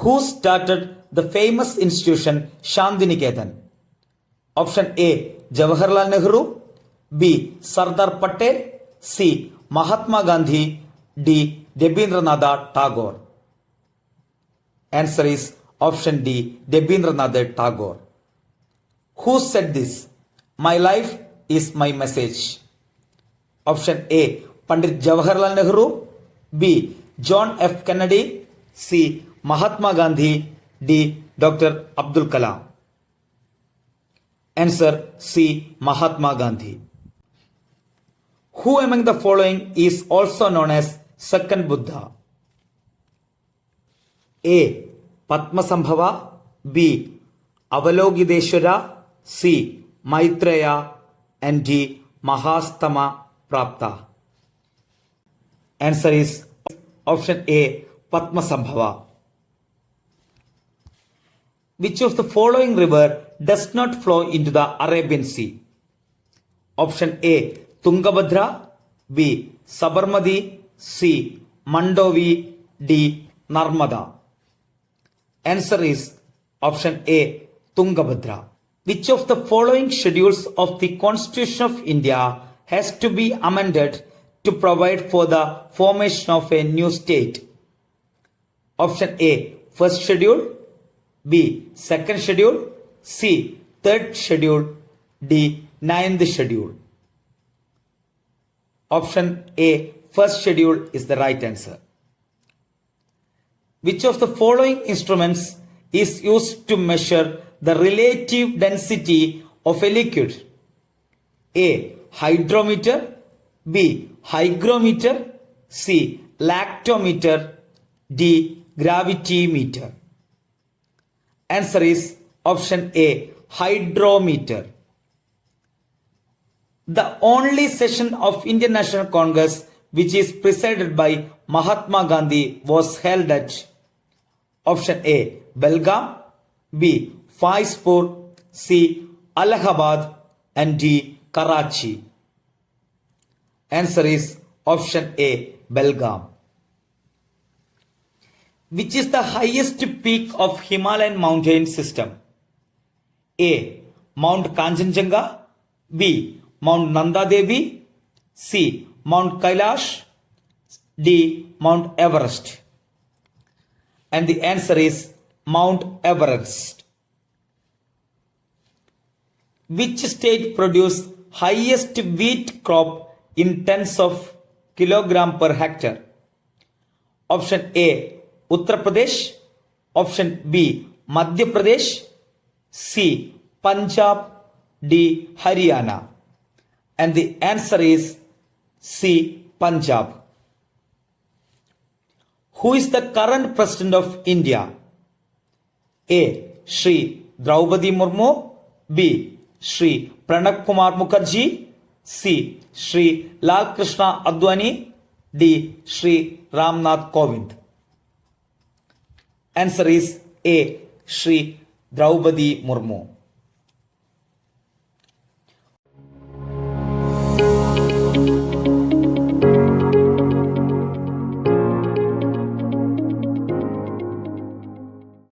Who started the famous institution Shantiniketan? Option A. Jawaharlal Nehru. B. Sardar Patel. C. Mahatma Gandhi. D. Rabindranath Tagore. Answer is option D. Rabindranath Tagore. Who said this? My life is my message. Option A. Pandit Jawaharlal Nehru. B. John F. Kennedy. C. Mahatma Gandhi. D. Dr. Abdul Kalam. Answer C. Mahatma Gandhi. Who among the following is also known as second Buddha? A. Padmasambhava. B. Avalokiteshvara. C. Maitreya. And D. Mahastama Prapta. Answer is option A. Padmasambhava. Which of the following river does not flow into the Arabian Sea? Option A. Tungabhadra. B. Sabarmati. C. Mandovi. D. Narmada. Answer is option A. Tungabhadra. Which of the following schedules of the Constitution of India has to be amended to provide for the formation of a new state? Option A. First schedule. B. Second schedule. C. Third schedule. D. Ninth schedule. Option A. First schedule is the right answer. Which of the following instruments is used to measure the relative density of a liquid? A. Hydrometer. B. Hygrometer. C. Lactometer. D. Gravitymeter. Answer is option A. Hydrometer. The only session of Indian National Congress which is presided by Mahatma Gandhi was held at option A. Belgaum. B. Faizpur. C. Allahabad. And D. Karachi. Answer is option A. Belgaum. Which is the highest peak of Himalayan mountain system? A. Mount Kanchenjunga. B. Mount Nanda Devi. C. Mount Kailash. D. Mount Everest. And the answer is Mount Everest. Which state produced highest wheat crop in tens of kilogram per hectare? Option A. Uttar Pradesh. Option B. Madhya Pradesh. C. Punjab. D. Haryana. And the answer is C. Punjab. Who is the current president of India? A. Shri Draupadi Murmu. B. Shri Pranab Kumar Mukherjee. C. Shri Lal Krishna Advani. D. Shri Ramnath Kovind. Answer is A. Shri Draupadi Murmu.